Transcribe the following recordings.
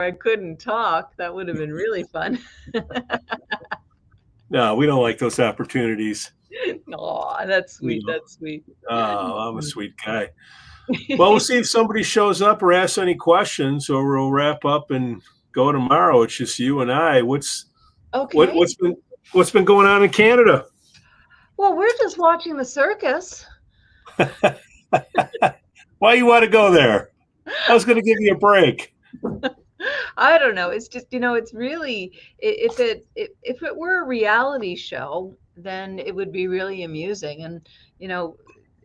I couldn't talk. That would have been really fun. No, we don't like those opportunities. Aw, that's sweet. That's sweet. Oh, I'm a sweet guy. Well, we'll see if somebody shows up or asks any questions, or we'll wrap up and go tomorrow. It's just you and I. Okay. What's been going on in Canada? Well, we're just watching the circus. Why you want to go there? I was going to give you a break. I don't know. It's just, it's really, if it were a reality show, then it would be really amusing. And,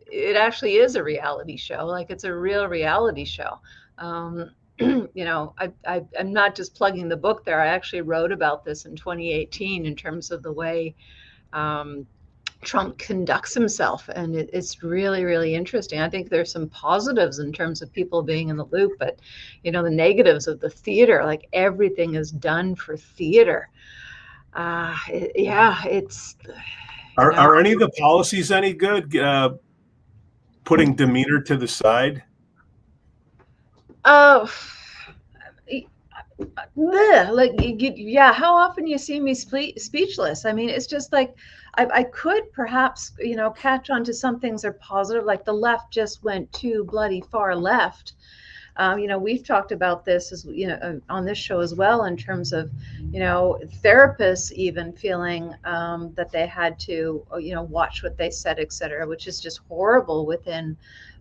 it actually is a reality show. Like, it's a real reality show. I'm not just plugging the book there. I actually wrote about this in 2018 in terms of the way Trump conducts himself, and it's really, really interesting. I think there's some positives in terms of people being in the loop, but the negatives of the theater, like everything is done for theater. It's. Are any of the policies any good? Putting demeanor to the side. Oh. How often you see me speechless? I mean, it's just like I could perhaps catch on to some things are positive, like the left just went too bloody far left. We've talked about this as on this show as well, in terms of therapists even feeling that they had to watch what they said, etc., which is just horrible within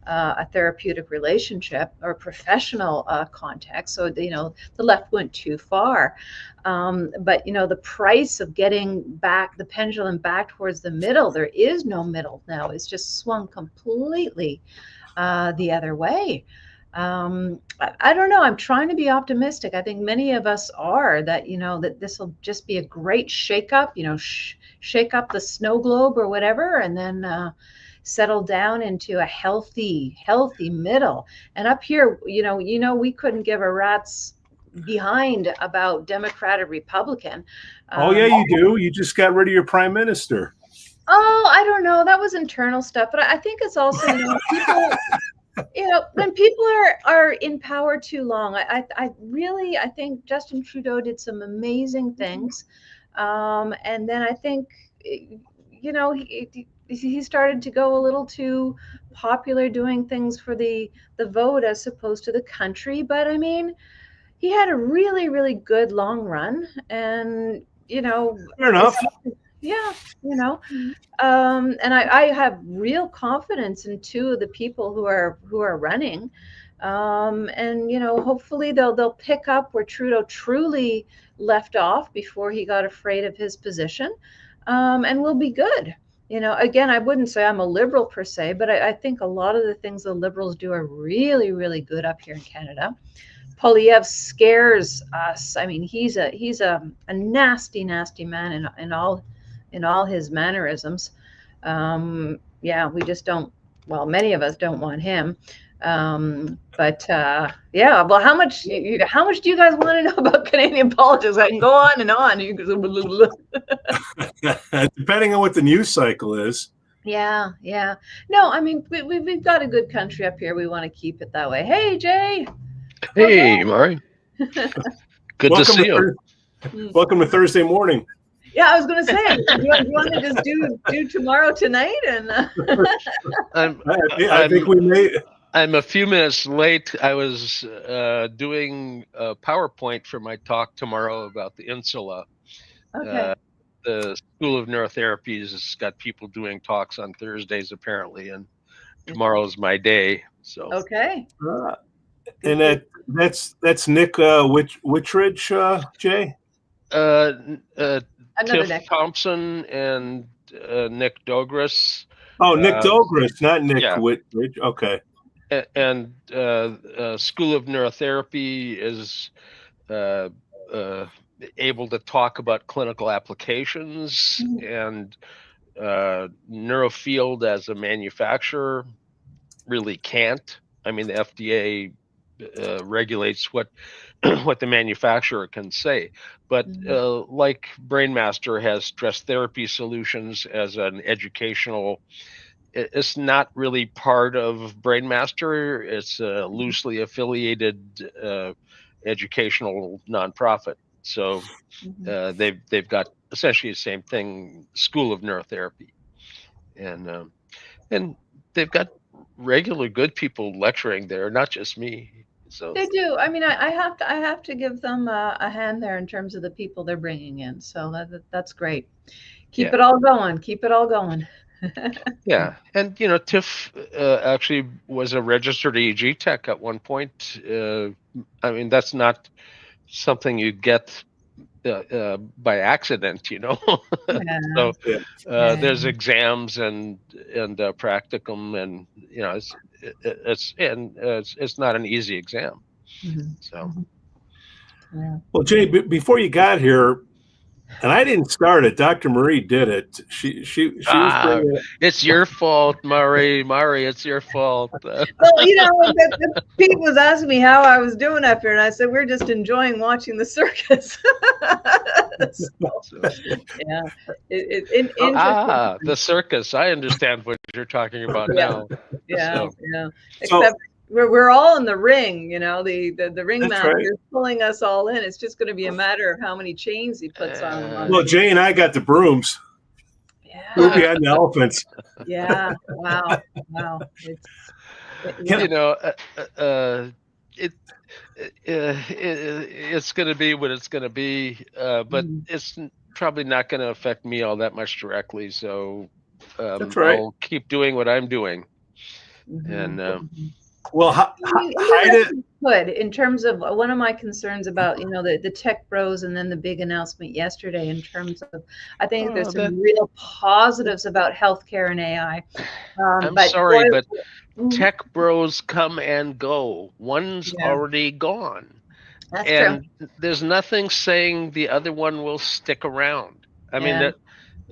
a therapeutic relationship or professional context. So the left went too far, but the price of getting back the pendulum back towards the middle, there is no middle now. It's just swung completely the other way. I don't know. I'm trying to be optimistic. I think many of us are, that that this will just be a great shakeup. Shake up the snow globe or whatever, and then settle down into a healthy middle. And up here, we couldn't give a rat's behind about Democrat or Republican. Oh yeah, you do. You just got rid of your prime minister. Oh, I don't know. That was internal stuff, but I think it's also people. When people are in power too long, I really think Justin Trudeau did some amazing things, and then I think he started to go a little too popular, doing things for the vote as opposed to the country. But I mean, he had a really, really good long run, and fair enough. Yeah, and I have real confidence in two of the people who are running, and hopefully they'll pick up where Trudeau truly left off before he got afraid of his position, and we'll be good. Again, I wouldn't say I'm a liberal per se, but I think a lot of the things the liberals do are really, really good up here in Canada. Polyev scares us. I mean, he's a nasty, nasty man in all his mannerisms. We just don't. Well, many of us don't want him. But well, how much do you guys want to know about Canadian politics? I can go on and on. Depending on what the news cycle is. Yeah. No, I mean, we've got a good country up here. We want to keep it that way. Hey, Jay. Hey, Mari. Good to see you. Welcome to Thursday morning. Yeah, I was going to say, you want to just do tomorrow tonight? And I think we may. I'm a few minutes late. I was doing a PowerPoint for my talk tomorrow about the insula. Okay. The School of Neurotherapy has got people doing talks on Thursdays apparently, and tomorrow's my day. So okay. And that's Nick Whitridge, Jay. Tiff Nick Thompson and Nick Dogres. Oh, Nick Dogres, not Nick Whitridge. Okay. And School of Neurotherapy is able to talk about clinical applications, and Neurofield as a manufacturer really can't. I mean, the FDA regulates what the manufacturer can say, but like Brainmaster has stress therapy solutions as an educational. It's not really part of Brainmaster. It's a loosely affiliated educational nonprofit. So they've got essentially the same thing, School of Neurotherapy, and they've got regular good people lecturing there, not just me. So they do. I mean, I have to give them a hand there in terms of the people they're bringing in. So that's great. Keep it all going. Keep it all going. Yeah, and Tiff actually was a registered EEG tech at one point. I mean, that's not something you get by accident, Yeah. So there's exams and practicum, and it's not an easy exam. So, well, Jay, before you got here, and I didn't start it. Dr. Marie did it. She was bringing it. It's your fault, Murray. It's your fault. Well, Pete was asking me how I was doing up here, and I said we're just enjoying watching the circus. The circus. I understand what you're talking about now. Yeah. Except we're all in the ring, the ringmaster is pulling us all in. It's just going to be a matter of how many chains he puts on. Well, Jay and I got the brooms. Yeah. We'll be on the elephants. Yeah. Wow. It's going to be what it's going to be, but it's probably not going to affect me all that much directly. So that's right. I'll keep doing what I'm doing. And well, could, in terms of one of my concerns about the tech bros, and then the big announcement yesterday in terms of, I think there's some real positives about healthcare and AI. I'm sorry, but tech bros come and go. One's already gone. That's true. There's nothing saying the other one will stick around. I mean,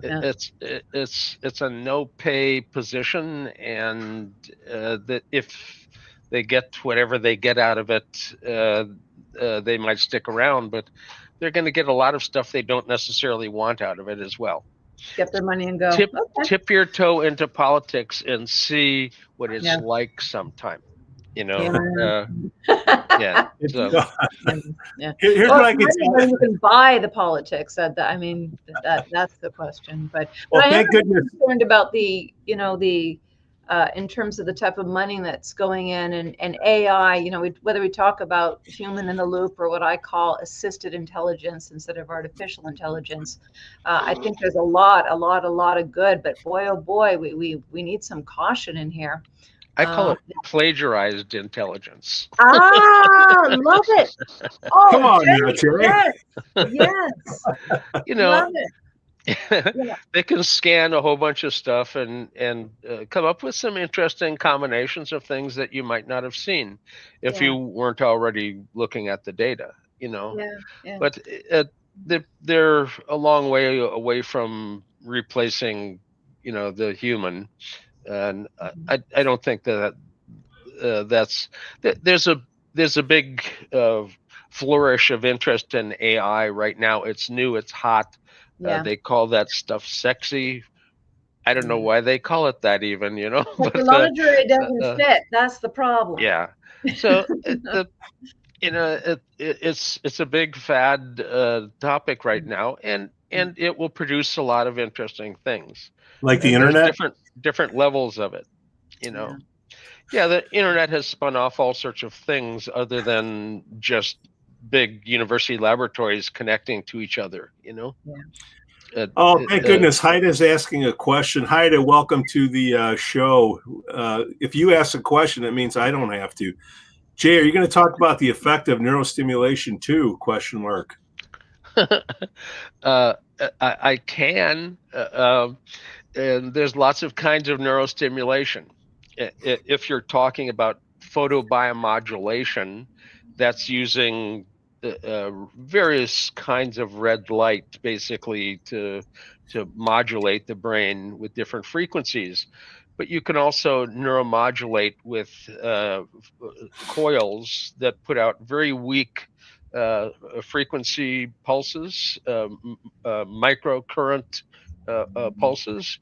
it's a no pay position, and that if they get whatever they get out of it, they might stick around, but they're going to get a lot of stuff they don't necessarily want out of it as well. Get their money and go. Tip your toe into politics and see what it's like sometime. So, here's what I can say. You can buy the politics. That's the question. But thank goodness. I'm concerned about the in terms of the type of money that's going in, and AI, whether we talk about human in the loop or what I call assisted intelligence instead of artificial intelligence. I think there's a lot of good, but boy, oh boy, we need some caution in here. I call it plagiarized intelligence. Love it. Oh, come on, Jerry. Yes. Love it. They can scan a whole bunch of stuff and come up with some interesting combinations of things that you might not have seen if you weren't already looking at the data, But they're a long way away from replacing, the human. And I don't think that there's a big flourish of interest in AI right now. It's new, it's hot. They call that stuff sexy. I don't know why they call it that even, But the lingerie doesn't fit. That's the problem. Yeah. So it's a big fad topic right now, and it will produce a lot of interesting things. Like the internet? Different levels of it, the internet has spun off all sorts of things other than just big university laboratories connecting to each other, thank goodness. Haida's asking a question. Haida, welcome to the show. If you ask a question, it means I don't have to. Jay, are you going to talk about the effect of neurostimulation too? ? I can. And there's lots of kinds of neurostimulation. If you're talking about photobiomodulation, that's using various kinds of red light, basically to modulate the brain with different frequencies. But you can also neuromodulate with coils that put out very weak frequency pulses, microcurrent pulses,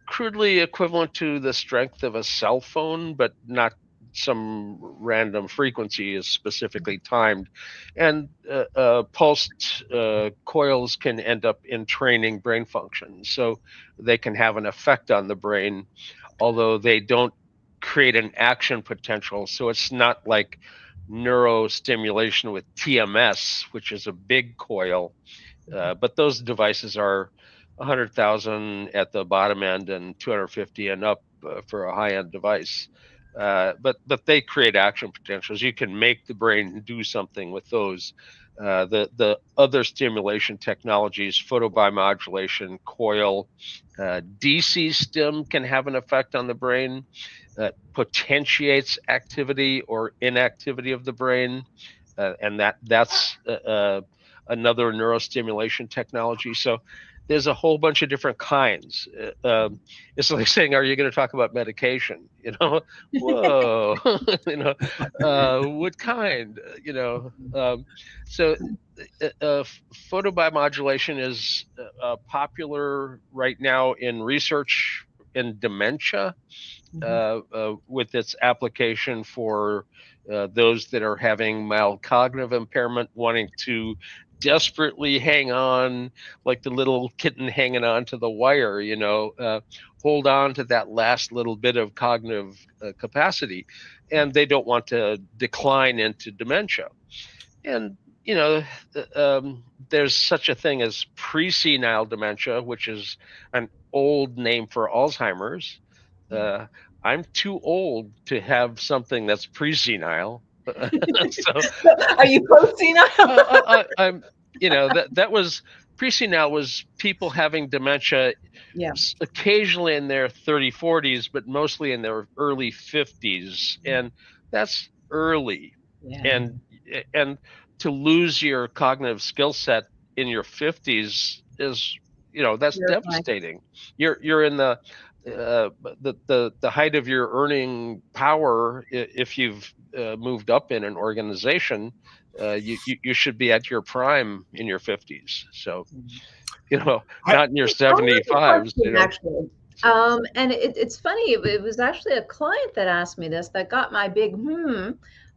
crudely equivalent to the strength of a cell phone, but not some random frequency is specifically timed, and pulsed coils can end up entraining brain function, so they can have an effect on the brain, although they don't create an action potential. So it's not like neurostimulation with TMS, which is a big coil, but those devices are 100,000 at the bottom end and 250 and up for a high-end device. But they create action potentials. You can make the brain do something with those. The other stimulation technologies, photobiomodulation, coil, DC stim can have an effect on the brain that potentiates activity or inactivity of the brain, and that's another neurostimulation technology. So there's a whole bunch of different kinds. It's like saying, are you going to talk about medication? You know, whoa, you know, what kind? You know, so photobiomodulation is popular right now in research in dementia, with its application for those that are having mild cognitive impairment, wanting to desperately hang on like the little kitten hanging on to the wire, you know, hold on to that last little bit of cognitive capacity, and they don't want to decline into dementia. And you know, there's such a thing as presenile dementia, which is an old name for Alzheimer's. I'm too old to have something that's presenile. So, are you post-senile? I'm, you know, that was presenile was people having dementia, Yeah. occasionally in their 30s, 40s, but mostly in their early 50s, and that's early. Yeah. And to lose your cognitive skill set in your 50s is, you know, that's devastating. You're in the height of your earning power. If you've moved up in an organization, you should be at your prime in your 50s. So, you know, not in your 75s. You know. Actually, and it's funny. It was actually a client that asked me this that got my big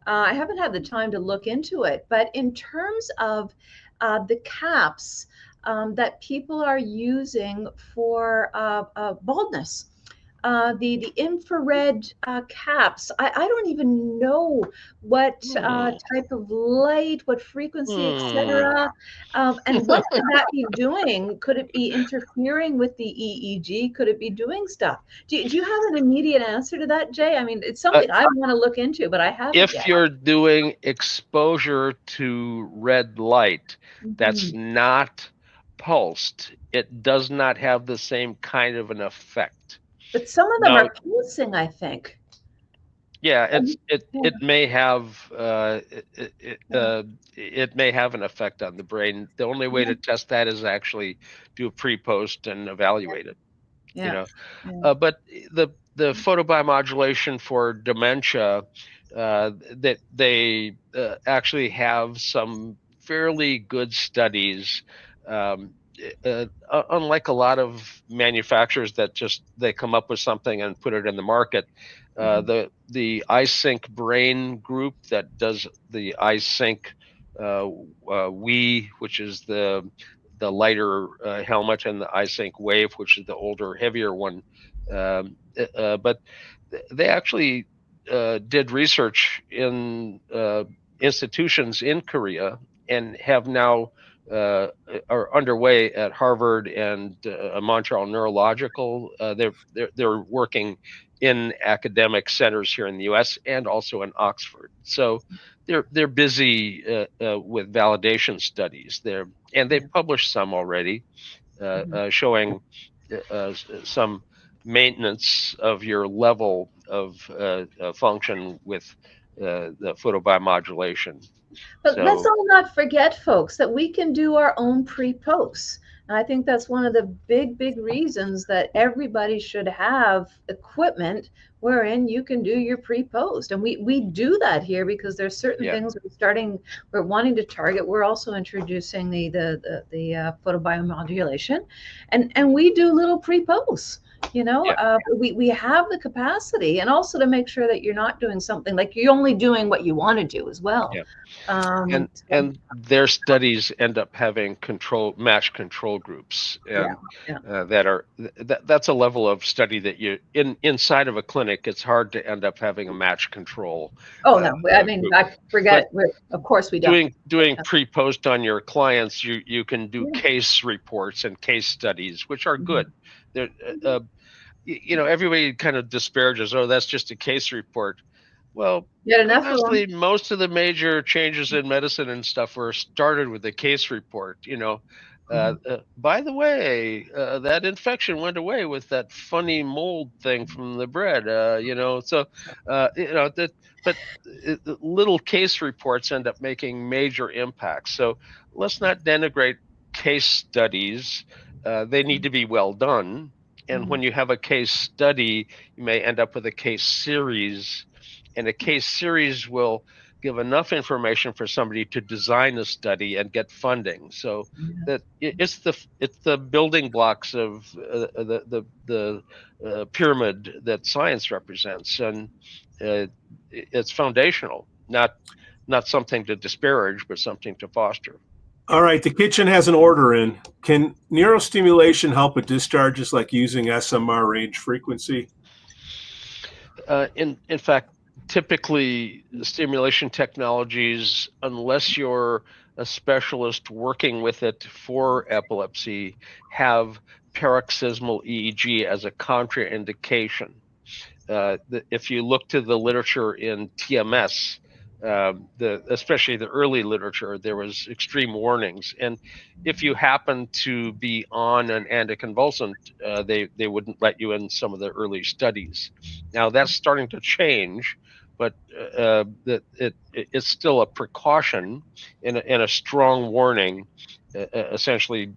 I haven't had the time to look into it, but in terms of the caps that people are using for baldness, the infrared caps, I don't even know what type of light, what frequency, etc. And what could that be doing? Could it be interfering with the EEG? Could it be doing stuff? Do you have an immediate answer to that, Jay? I mean, it's something I want to look into, but I haven't if yet. you're doing exposure to red light that's not pulsed, it does not have the same kind of an effect. But some of them are pulsing, I think. Yeah, it may have it may have an effect on the brain. The only way to test that is actually do a pre-post and evaluate it. You know, but the photobiomodulation for dementia, that they actually have some fairly good studies. Unlike a lot of manufacturers that just they come up with something and put it in the market, the iSync Brain group that does the iSync which is the lighter helmet, and the iSync Wave, which is the older, heavier one. But they actually did research in institutions in Korea and have now are underway at Harvard and Montreal Neurological. They're working in academic centers here in the U.S. and also in Oxford. So they're busy with validation studies there, and they've published some already showing some maintenance of your level of function with the photobiomodulation. But let's all not forget, folks, that we can do our own pre-posts. And I think that's one of the big reasons that everybody should have equipment wherein you can do your pre-post. And we do that here because there's certain things we're wanting to target. We're also introducing the photobiomodulation, and we do little pre-posts. We have the capacity, and also to make sure that you're not doing something like you're only doing what you want to do as well. And their studies end up having match control groups, and that's a level of study that you inside of a clinic. It's hard to end up having a match control. No, I mean, I forget. Of course, we don't. Doing pre-post on your clients, you can do case reports and case studies, which are good. Everybody kind of disparages, that's just a case report. Well, honestly, most of the major changes in medicine and stuff were started with a case report. By the way, that infection went away with that funny mold thing from the bread. But little case reports end up making major impacts. So let's not denigrate case studies. They need to be well done. And when you have a case study, you may end up with a case series. And a case series will give enough information for somebody to design a study and get funding. So that it's the building blocks of the pyramid that science represents, and it's foundational, not something to disparage, but something to foster. All right, the kitchen has an order in. Can neurostimulation help with discharges, like using SMR range frequency? In fact, typically stimulation technologies, unless you're a specialist working with it for epilepsy, have paroxysmal EEG as a contraindication. If you look to the literature in TMS, especially the early literature, there was extreme warnings. And if you happen to be on an anticonvulsant, they wouldn't let you in some of the early studies. Now that's starting to change, but it's still a precaution and a strong warning. Essentially,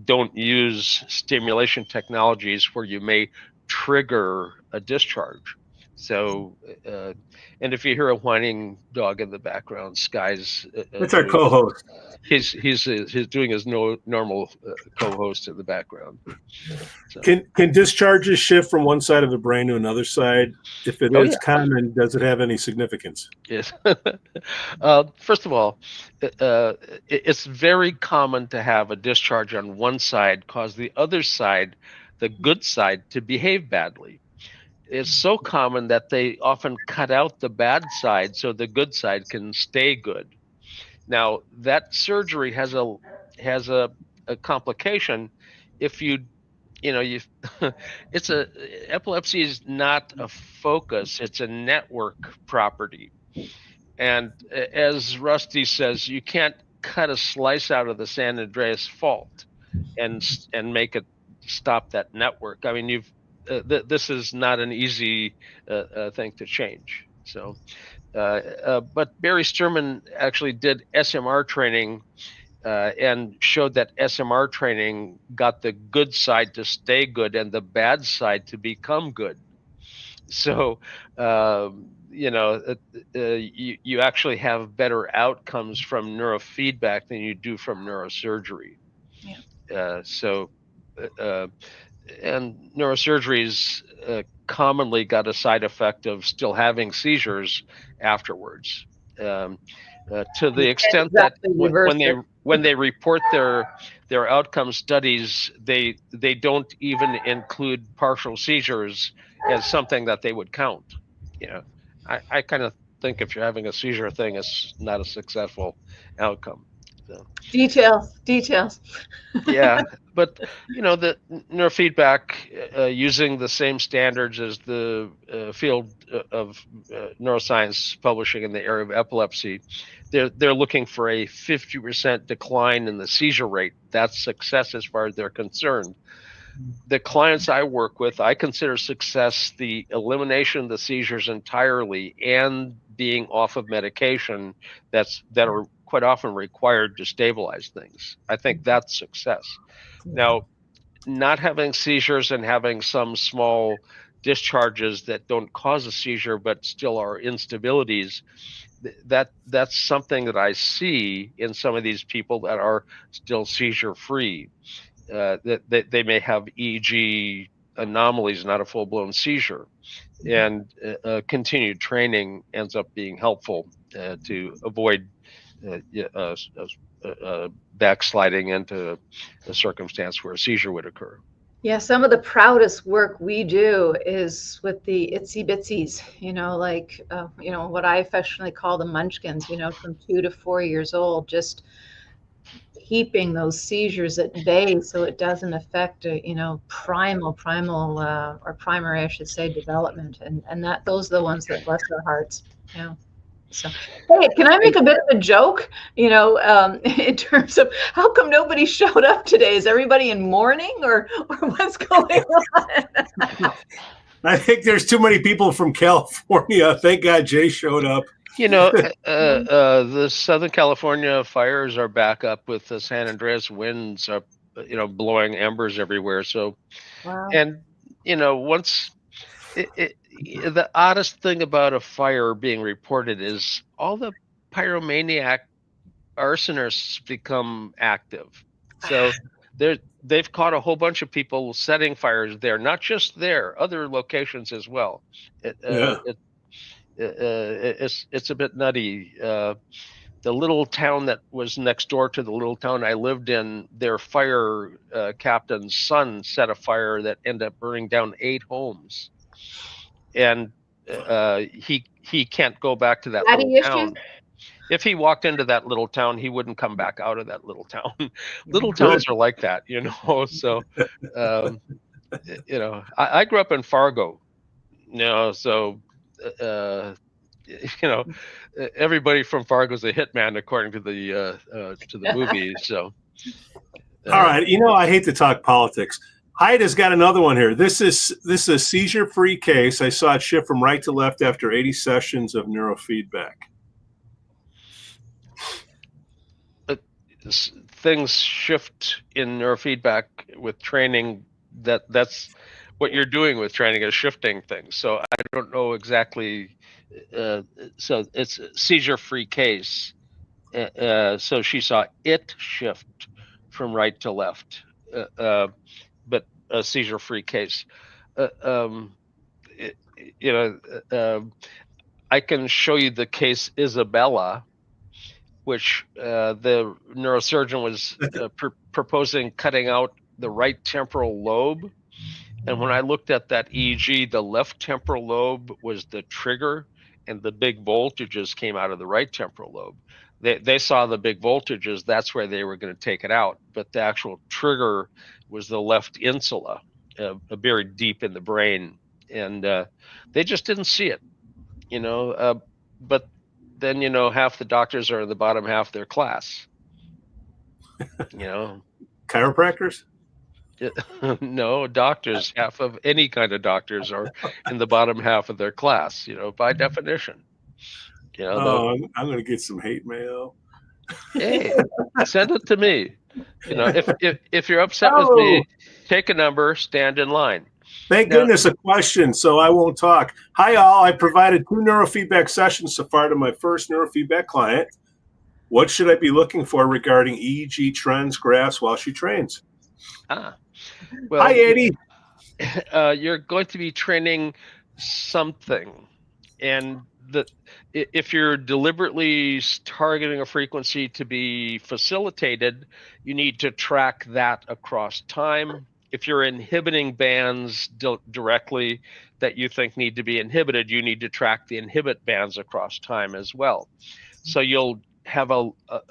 don't use stimulation technologies where you may trigger a discharge. So, and if you hear a whining dog in the background, Sky's that's our co-host. He's doing his normal co-host in the background. So. Can discharges shift from one side of the brain to another side? If it is common, does it have any significance? Yes. First of all, it's very common to have a discharge on one side cause the other side, the good side, to behave badly. It's so common that they often cut out the bad side so the good side can stay good. Now that surgery has a complication. If epilepsy is not a focus, it's a network property. And as Rusty says, you can't cut a slice out of the San Andreas fault and make it stop that network. I mean, this is not an easy thing to change. So, but Barry Sturman actually did SMR training and showed that SMR training got the good side to stay good and the bad side to become good. So, you actually have better outcomes from neurofeedback than you do from neurosurgery. And neurosurgeries commonly got a side effect of still having seizures afterwards. To the extent that when they report their outcome studies, they don't even include partial seizures as something that they would count. I kind of think if you're having a seizure thing, it's not a successful outcome. So. Details. Yeah, but the neurofeedback using the same standards as the field of neuroscience publishing in the area of epilepsy, they're looking for a 50% decline in the seizure rate. That's success as far as they're concerned. The clients I work with, I consider success the elimination of the seizures entirely and being off of medication that are quite often required to stabilize things. I think that's success. Now, not having seizures and having some small discharges that don't cause a seizure but still are instabilities, that's something that I see in some of these people that are still seizure free. That they may have EEG anomalies, not a full-blown seizure, and continued training ends up being helpful to avoid backsliding into a circumstance where a seizure would occur. Yeah, some of the proudest work we do is with the itsy bitsies, like, what I affectionately call the munchkins, from 2 to 4 years old, just keeping those seizures at bay so it doesn't affect, primal, or primary, I should say, development. And those are the ones that bless our hearts. Yeah. So, hey, can I make a bit of a joke, in terms of how come nobody showed up today? Is everybody in mourning or what's going on? I think there's too many people from California. Thank God Jay showed up. The Southern California fires are back up with the San Andreas winds up, blowing embers everywhere. So, wow. And, once the oddest thing about a fire being reported is all the pyromaniac arsonists become active. So they've caught a whole bunch of people setting fires there, not just there, other locations as well. It's a bit nutty. The little town that was next door to the little town I lived in, their fire captain's son set a fire that ended up burning down 8 homes, and he can't go back to that little town. If he walked into that little town, he wouldn't come back out of that little town. Little towns are like that, So, I grew up in Fargo, so. Everybody from Fargo's a hitman according to the movie. So, all right, I hate to talk politics. Hyde has got another one here. This is a seizure-free case. I saw it shift from right to left after 80 sessions of neurofeedback. Things shift in neurofeedback with training. That's what you're doing with training, is shifting things. So I don't know exactly. So it's a seizure-free case. So she saw it shift from right to left, but a seizure-free case. I can show you the case Isabella, which the neurosurgeon was proposing cutting out the right temporal lobe. And when I looked at that EEG, the left temporal lobe was the trigger, and the big voltages came out of the right temporal lobe. They saw the big voltages, that's where they were going to take it out. But the actual trigger was the left insula, buried deep in the brain. And they just didn't see it, but then, half the doctors are in the bottom half of their class, Chiropractors? No, doctors, half of any kind of doctors are in the bottom half of their class, by definition. I'm going to get some hate mail. Hey, send it to me. If you're upset with me, take a number, stand in line. Thank goodness a question, so I won't talk. Hi, all. I provided 2 neurofeedback sessions so far to my first neurofeedback client. What should I be looking for regarding EEG trends, graphs while she trains? Well, hi, Eddie. You're going to be training something, and if you're deliberately targeting a frequency to be facilitated, you need to track that across time. If you're inhibiting bands directly that you think need to be inhibited, you need to track the inhibit bands across time as well. So you'll have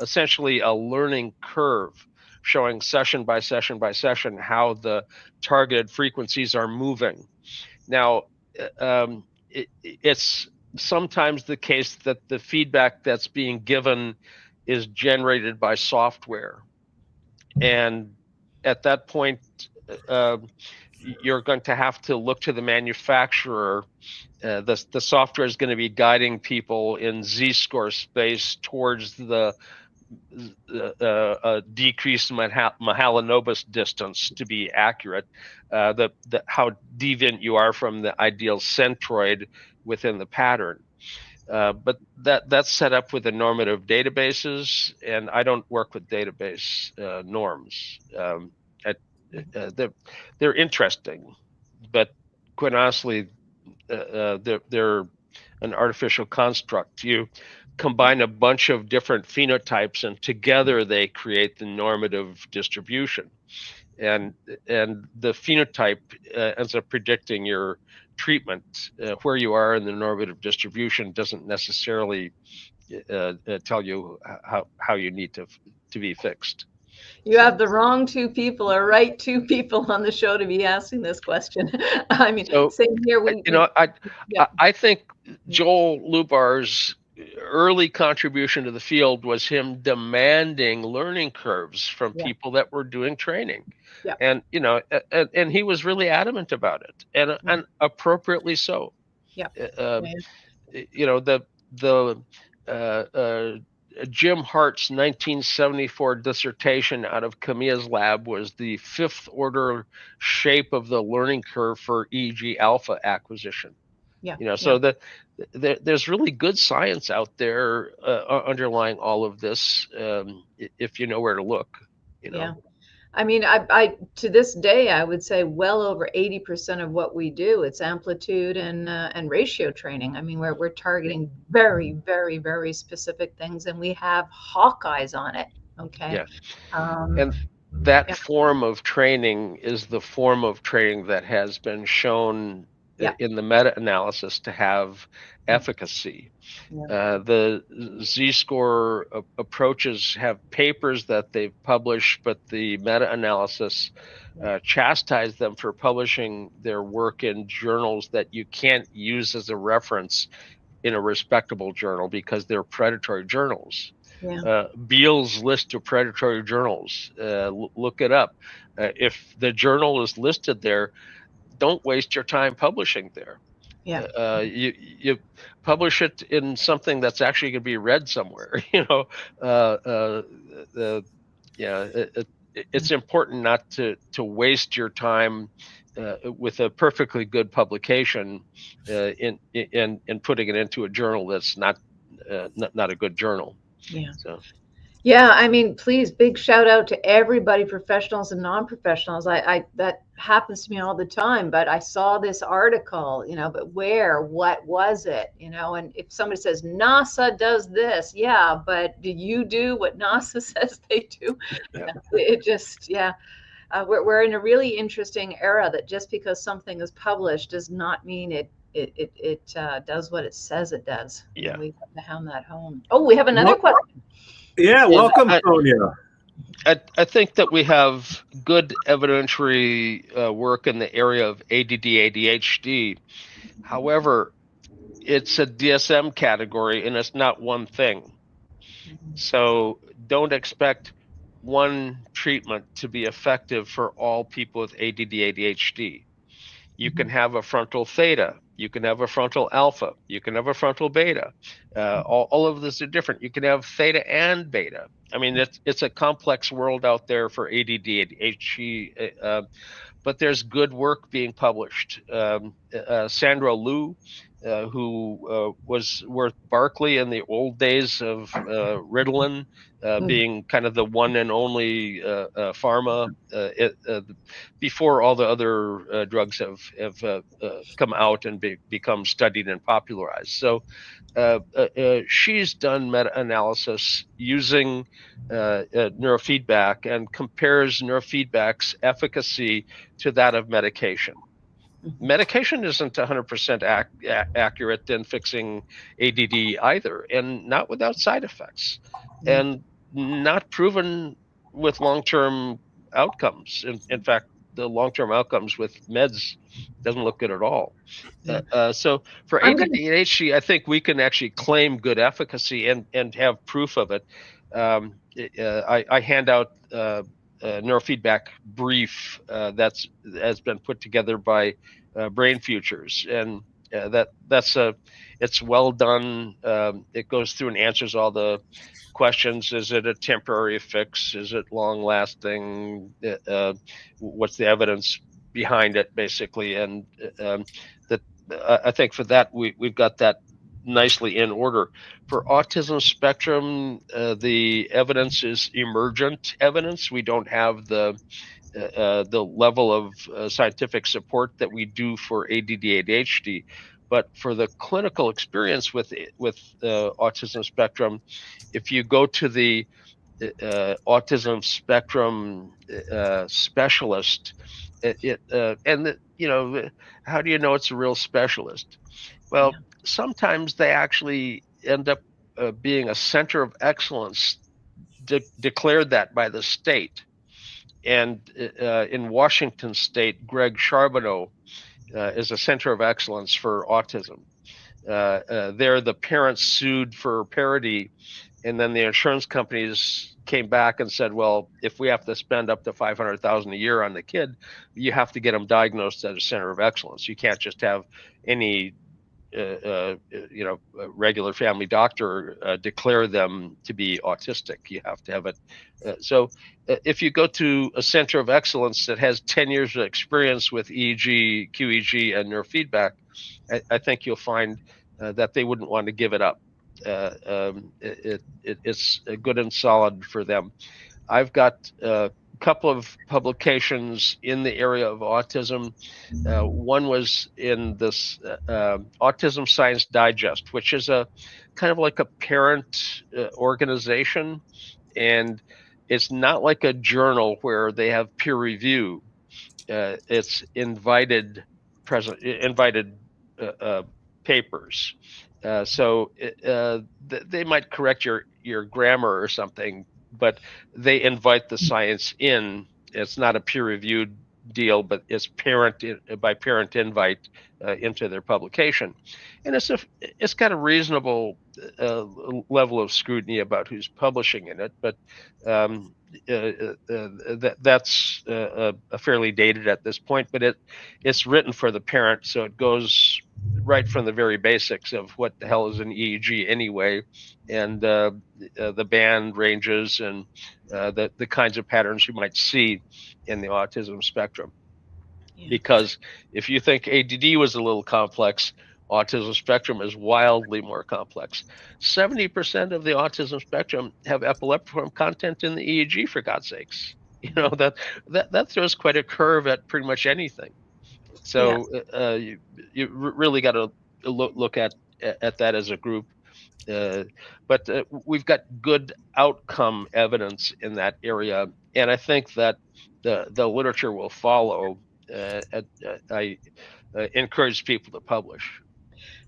essentially a learning curve showing session by session by session how the targeted frequencies are moving. Now, it's sometimes the case that the feedback that's being given is generated by software. And at that point, you're going to have to look to the manufacturer. The software is going to be guiding people in Z-score space towards the decreased Mahalanobis distance to be accurate, how deviant you are from the ideal centroid within the pattern. But that's set up with the normative databases, and I don't work with database norms. They're interesting, but quite honestly, they're an artificial construct. You combine a bunch of different phenotypes, and together they create the normative distribution. And the phenotype ends up predicting your treatment. Where you are in the normative distribution doesn't necessarily tell you how you need to be fixed. You have the wrong two people or right two people on the show to be asking this question. I mean, so, same here. I think Joel Lubar's early contribution to the field was him demanding learning curves from people that were doing training. Yeah. And and he was really adamant about it, and appropriately so. Yeah. Jim Hart's 1974 dissertation out of Kamiya's lab was the fifth order shape of the learning curve for EEG alpha acquisition. So there's really good science out there underlying all of this, if you know where to look. Yeah. I mean, I to this day, I would say well over 80% of what we do, it's amplitude and ratio training. I mean, we're targeting very, very, very specific things, and we have hawk eyes on it. Okay. Yeah. And that form of training is the form of training that has been shown in the meta-analysis to have efficacy. The Z-score approaches have papers that they've published, but the meta-analysis chastised them for publishing their work in journals that you can't use as a reference in a respectable journal because they're predatory journals. Beale's list of predatory journals, look it up. If the journal is listed there, don't waste your time publishing there. You publish it in something that's actually going to be read somewhere. It's important not to waste your time with a perfectly good publication in putting it into a journal that's not a good journal. Yeah, I mean, please, big shout out to everybody, professionals and non-professionals. I that happens to me all the time, but I saw this article, but what was it? And if somebody says NASA does this, but do you do what NASA says they do? It just, we're in a really interesting era that just because something is published does not mean it does what it says it does. Yeah. We have to hammer that home. Oh, we have another question. Yeah, welcome, Sonia. I think that we have good evidentiary work in the area of ADD, ADHD. However, it's a DSM category and it's not one thing. So don't expect one treatment to be effective for all people with ADD, ADHD. You can have a frontal theta. You can have a frontal alpha. You can have a frontal beta. All of this are different. You can have theta and beta. I mean, it's a complex world out there for ADD, ADHD, but there's good work being published. Sandra Liu, who was with Barclay in the old days of Ritalin, being kind of the one and only pharma before all the other drugs have come out and become studied and popularized. So she's done meta-analysis using neurofeedback and compares neurofeedback's efficacy to that of medication. Medication isn't 100% accurate in fixing ADD either, and not without side effects, and not proven with long-term outcomes. In fact, the long-term outcomes with meds doesn't look good at all. So for ADD and ADHD, I think we can actually claim good efficacy and have proof of it. I hand out neurofeedback brief has been put together by Brain Futures, and it's well done. It goes through and answers all the questions. Is it a temporary fix? Is it long lasting? What's the evidence behind it, basically? And that I think for that we've got that nicely in order. For autism spectrum, the evidence is emergent evidence. We don't have the level of scientific support that we do for ADD, ADHD. But for the clinical experience with autism spectrum, if you go to the autism spectrum specialist, how do you know it's a real specialist? Well, sometimes they actually end up being a center of excellence, declared that by the state. And in Washington State, Greg Charbonneau is a center of excellence for autism. There, the parents sued for parity, and then the insurance companies came back and said, well, if we have to spend up to $500,000 a year on the kid, you have to get them diagnosed at a center of excellence. You can't just have any regular family doctor declare them to be autistic. You have to have it. So if you go to a center of excellence that has 10 years of experience with EEG, QEEG, and neurofeedback, I think you'll find that they wouldn't want to give it up. It's good and solid for them. I've got a couple of publications in the area of autism. One was in this Autism Science Digest, which is a kind of like a parent organization, and it's not like a journal where they have peer review. It's invited papers. So they might correct your grammar or something, but they invite the science in. It's not a peer-reviewed deal, but it's by parent invite into their publication, and it's got a reasonable level of scrutiny about who's publishing in it. But that's fairly dated at this point. But it's written for the parent, so it goes right from the very basics of what the hell is an EEG anyway, and the band ranges and the kinds of patterns you might see in the autism spectrum. Yeah. Because if you think ADD was a little complex, autism spectrum is wildly more complex. 70% of the autism spectrum have epileptiform content in the EEG, for God's sakes. That throws quite a curve at pretty much anything. So you really got to look at that as a group. But we've got good outcome evidence in that area, and I think that the literature will follow. I encourage people to publish.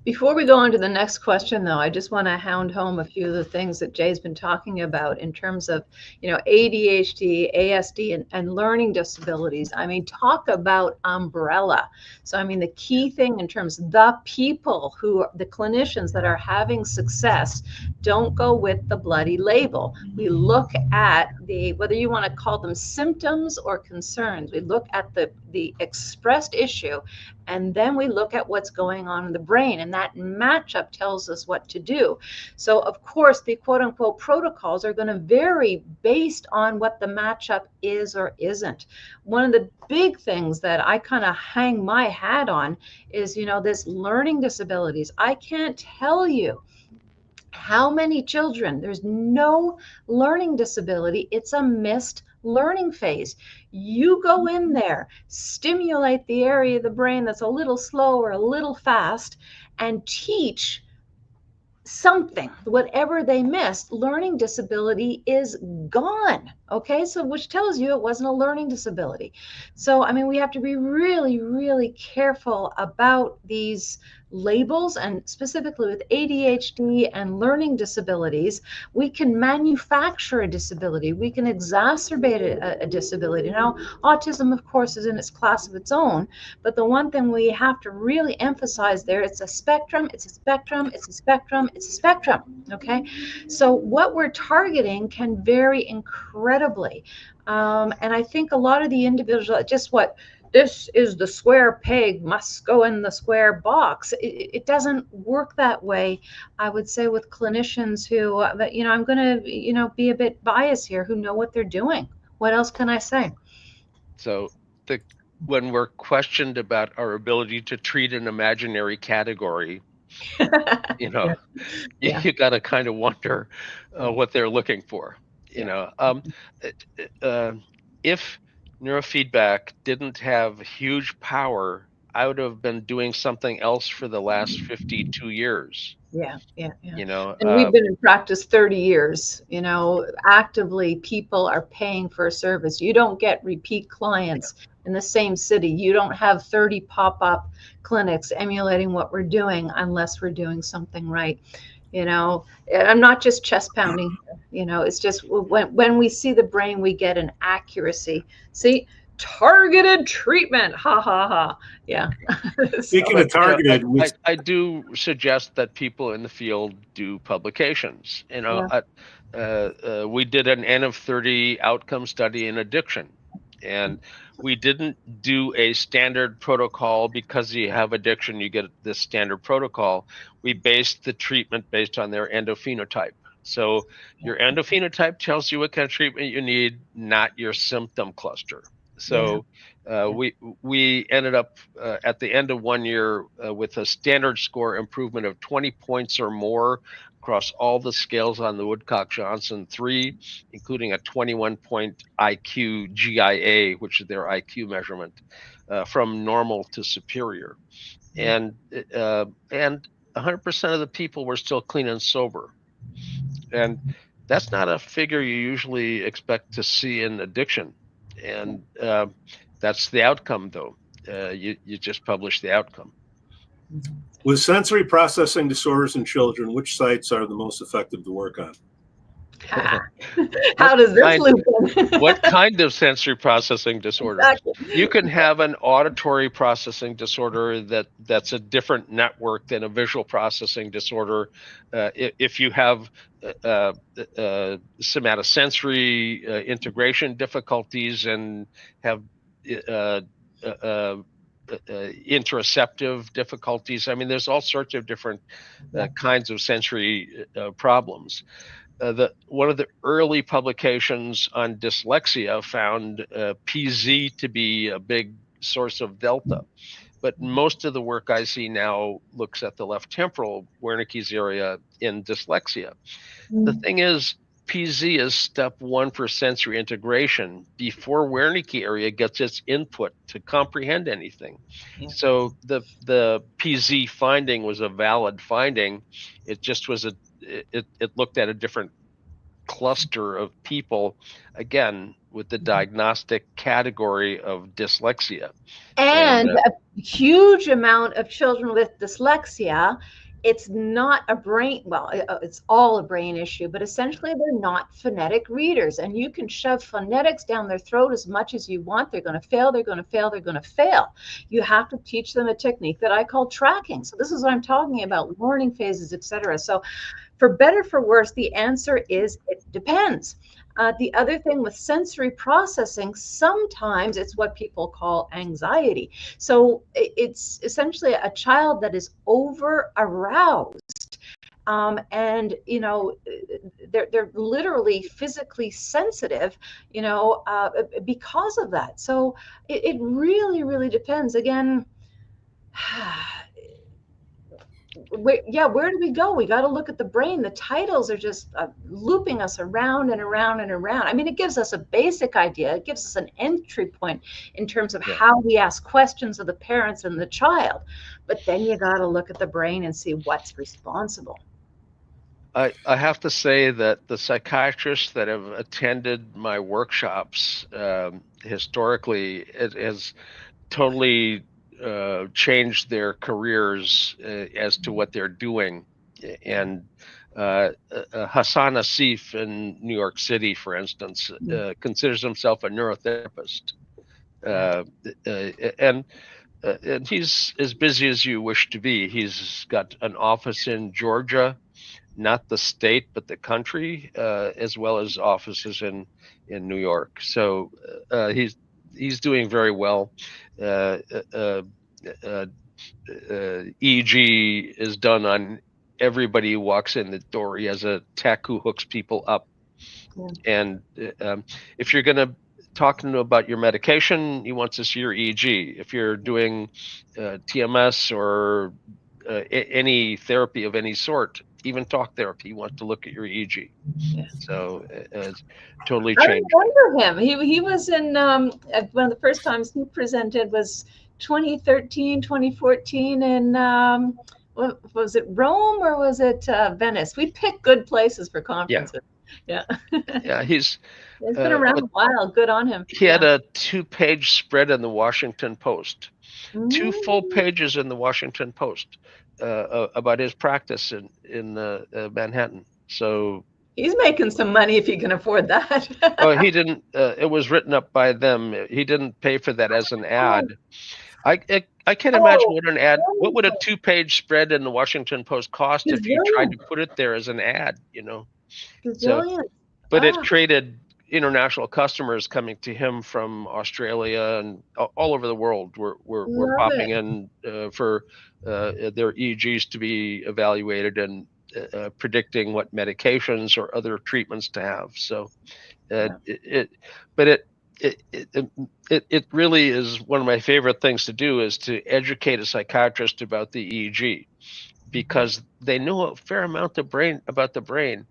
Before we go on to the next question, though, I just want to hound home a few of the things that Jay's been talking about in terms of, ADHD, ASD, and learning disabilities. I mean, talk about umbrella. So, I mean, the key thing in terms of the people the clinicians that are having success, don't go with the bloody label. We look at whether you want to call them symptoms or concerns, we look at the expressed issue, and then we look at what's going on in the brain, and that matchup tells us what to do. So, of course, the quote-unquote protocols are going to vary based on what the matchup is or isn't. One of the big things that I kind of hang my hat on is, this learning disabilities. I can't tell you how many children, there's no learning disability. It's a missed learning phase. You go in there, stimulate the area of the brain that's a little slow or a little fast, and teach something, whatever they missed, learning disability is gone. Okay, so which tells you it wasn't a learning disability. So, I mean, we have to be really, really careful about these labels, and specifically with ADHD and learning disabilities, we can manufacture a disability. We can exacerbate a disability. Now, autism, of course, is in its class of its own, but the one thing we have to really emphasize there, it's a spectrum, it's a spectrum, it's a spectrum, it's a spectrum, okay? So what we're targeting can vary incredibly. And I think a lot of the individuals, just what this is the square peg must go in the square box. It doesn't work that way. I would say with clinicians who, I'm going to, be a bit biased here, who know what they're doing. What else can I say? So when we're questioned about our ability to treat an imaginary category, you got to kind of wonder what they're looking for. If neurofeedback didn't have huge power, I would have been doing something else for the last 52 years. Yeah. And we've been in practice 30 years. Actively, people are paying for a service. You don't get repeat clients in the same city. You don't have 30 pop-up clinics emulating what we're doing unless we're doing something right. I'm not just chest pounding. It's just when we see the brain, we get an accuracy. See, targeted treatment. Ha ha ha. Yeah. Speaking of targeted, I do suggest that people in the field do publications. We did an N of 30 outcome study in addiction, and we didn't do a standard protocol because you have addiction, you get this standard protocol. We based the treatment based on their endophenotype. So your endophenotype tells you what kind of treatment you need, not your symptom cluster. So we ended up at the end of 1 year with a standard score improvement of 20 points or more across all the scales on the Woodcock-Johnson 3, including a 21-point IQ GIA, which is their IQ measurement, from normal to superior. And 100% of the people were still clean and sober. And that's not a figure you usually expect to see in addiction. And that's the outcome, though. You just publish the outcome. With sensory processing disorders in children, which sites are the most effective to work on? How does this loop in? What kind of sensory processing disorder? Exactly. You can have an auditory processing disorder that's a different network than a visual processing disorder. If you have somatosensory integration difficulties and have interoceptive difficulties. I mean, there's all sorts of different kinds of sensory problems. One of the early publications on dyslexia found PZ to be a big source of delta. But most of the work I see now looks at the left temporal Wernicke's area in dyslexia. The thing is, PZ is step 1 for sensory integration before Wernicke area gets its input to comprehend anything. So the PZ finding was a valid finding. It just was it looked at a different cluster of people, again, with the diagnostic category of dyslexia. And a huge amount of children with dyslexia, it's not a brain, well, it's all a brain issue, but essentially they're not phonetic readers. And you can shove phonetics down their throat as much as you want. They're going to fail, they're going to fail, they're going to fail. You have to teach them a technique that I call tracking. So this is what I'm talking about, learning phases, etc. So for better, for worse, the answer is it depends. The other thing with sensory processing, sometimes it's what people call anxiety. So it's essentially a child that is over aroused. And, they're literally physically sensitive, because of that. So it really, really depends. Again, where do we go? We got to look at the brain. The titles are just looping us around and around and around. I mean, it gives us a basic idea. It gives us an entry point in terms of how we ask questions of the parents and the child. But then you got to look at the brain and see what's responsible. I have to say that the psychiatrists that have attended my workshops historically, it has totally changed their careers as to what they're doing. And Hassan Asif in New York City, for instance, considers himself a neurotherapist. And he's as busy as you wish to be. He's got an office in Georgia, not the state, but the country, as well as offices in New York. So he's doing very well. EEG is done on everybody who walks in the door. He has a tech who hooks people up. And if you're going to talk to him about your medication, he wants to see your EEG. If you're doing TMS or any therapy of any sort, even talk therapy, you want to look at your EEG. So it's totally changed. I remember him. He was in one of the first times he presented was 2013, 2014 in was it Rome or was it Venice? We picked good places for conferences. Yeah. Yeah, he's been around a while. Good on him. He had a 2-page spread in the Washington Post. 2 full pages in the Washington Post about his practice in Manhattan. So he's making some money if he can afford that. Oh, he didn't. It was written up by them. He didn't pay for that as an ad. I can't imagine what an ad. What would a 2-page spread in the Washington Post cost if you tried to put it there as an ad? You know. So, but it created international customers coming to him from Australia and all over the world. We're popping in for their EEGs to be evaluated and predicting what medications or other treatments to have. So it really is one of my favorite things to do, is to educate a psychiatrist about the EEG, because they know a fair amount about the brain.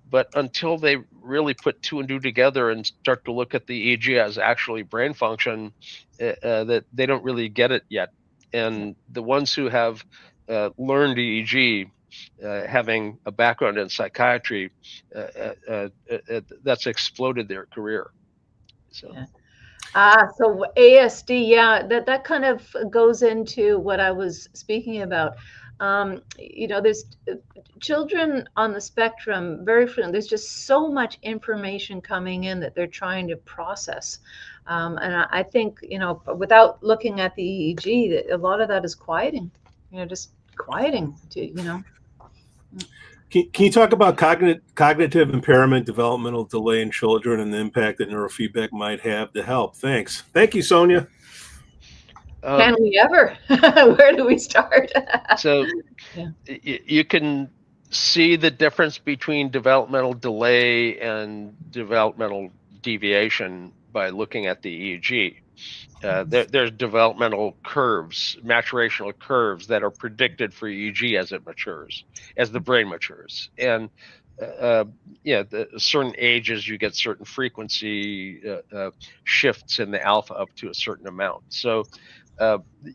But until they really put 2 and 2 together and start to look at the EEG as actually brain function, that they don't really get it yet. And the ones who have learned EEG, having a background in psychiatry, that's exploded their career. So. So ASD, that kind of goes into what I was speaking about. There's children on the spectrum, very frequent. There's just so much information coming in that they're trying to process. And I think, without looking at the EEG, that a lot of that is quieting, just quieting to. Can you talk about cognitive impairment, developmental delay in children, and the impact that neurofeedback might have to help? Thanks. Thank you, Sonia. Can we ever? Where do we start? So you can see the difference between developmental delay and developmental deviation by looking at the EEG. There's developmental curves, maturational curves that are predicted for EEG as it matures, as the brain matures. And certain ages you get certain frequency shifts in the alpha up to a certain amount. So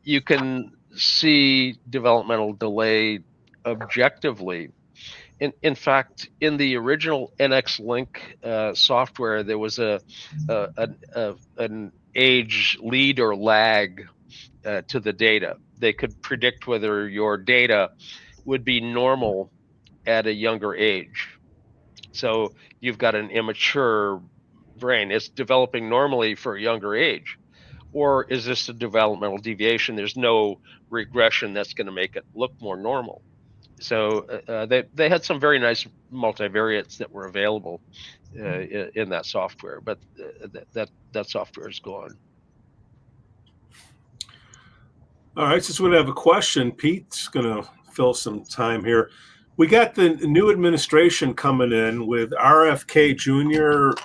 you can see developmental delay objectively. In fact, in the original NX Link software, there was an age lead or lag to the data. They could predict whether your data would be normal at a younger age. So you've got an immature brain. It's developing normally for a younger age. Or is this a developmental deviation? There's no regression that's going to make it look more normal. So they had some very nice multivariates that were available in that software, but that software is gone. All right, since we have a question, Pete's going to fill some time here. We got the new administration coming in with RFK Jr.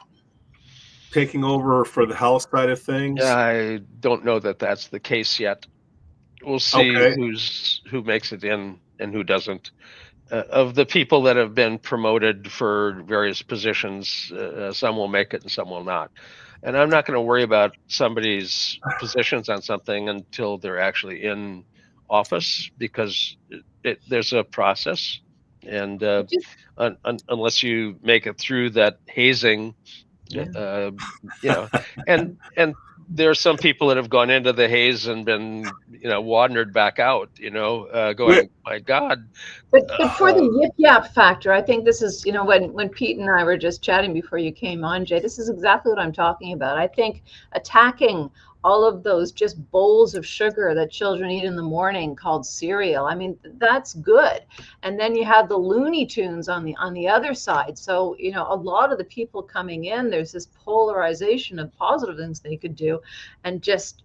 taking over for the health side of things. I don't know that that's the case yet. We'll see who makes it in and who doesn't. Of the people that have been promoted for various positions, some will make it and some will not. And I'm not going to worry about somebody's positions on something until they're actually in office, because there's a process. And unless you make it through that hazing, and there are some people that have gone into the haze and been, wandered back out, going, my God. But for the yip yap factor, I think this is, when Pete and I were just chatting before you came on, Jay, this is exactly what I'm talking about. I think attacking all of those just bowls of sugar that children eat in the morning called cereal. I mean, that's good. And then you have the Looney Tunes on the other side. So, you know, a lot of the people coming in, there's this polarization of positive things they could do, and just,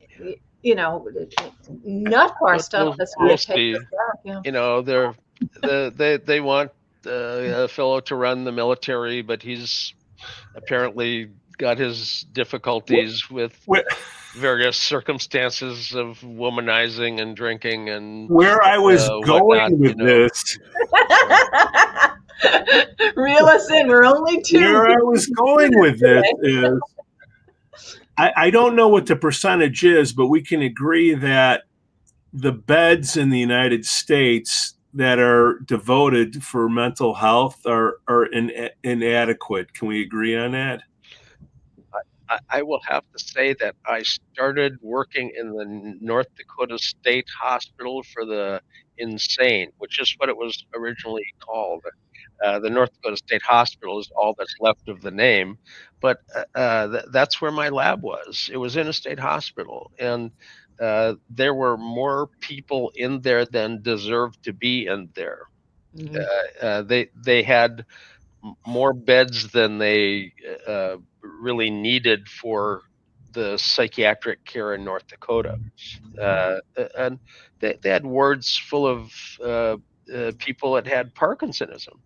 you know, nut bar stuff. We'll see. Yeah. You know, they want a fellow to run the military, but he's apparently got his difficulties with various circumstances of womanizing and drinking and where I was going with this. Reel us in. We're only two. Where I was going with this is, I don't know what the percentage is, but we can agree that the beds in the United States that are devoted for mental health are inadequate. Can we agree on that? I will have to say that I started working in the North Dakota State Hospital for the Insane, which is what it was originally called. The North Dakota State Hospital is all that's left of the name, but that's where my lab was. It was in a state hospital, and there were more people in there than deserved to be in there. They had more beds than they really needed for the psychiatric care in North Dakota, and they had wards full of people that had Parkinsonism.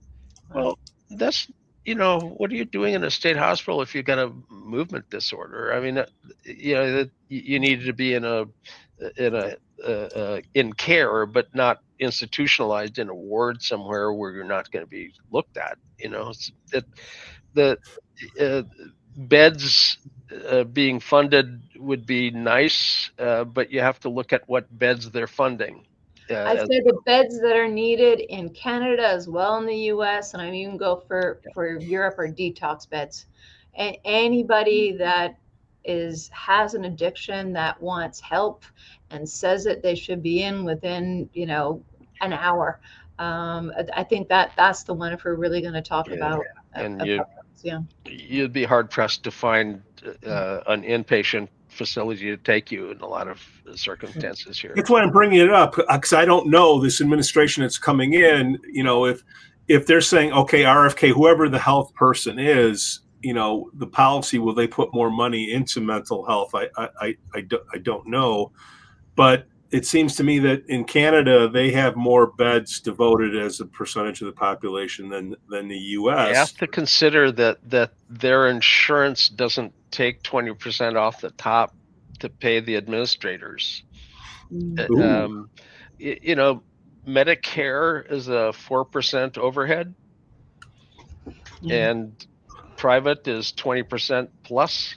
Well, that's, you know, what are you doing in a state hospital if you've got a movement disorder? I mean, you know, you need to be in care, but not institutionalized in a ward somewhere where you're not going to be looked at. You know, the beds being funded would be nice, but you have to look at what beds they're funding. I say the beds that are needed in Canada as well in the US, and I mean, you can go for Europe, or detox beds. And anybody that has an addiction that wants help and says that they should be in within, you know, an hour. I think that's the one if we're really going to talk about. And you'd be hard pressed to find an inpatient facility to take you in a lot of circumstances here. That's why I'm bringing it up, because I don't know this administration that's coming in. You know, if they're saying, okay, RFK, whoever the health person is, you know, the policy, will they put more money into mental health? I don't know, but it seems to me that in Canada they have more beds devoted as a percentage of the population than the U.S. You have to consider that their insurance doesn't take 20% off the top to pay the administrators. You know, Medicare is a 4% overhead, and private is 20% plus.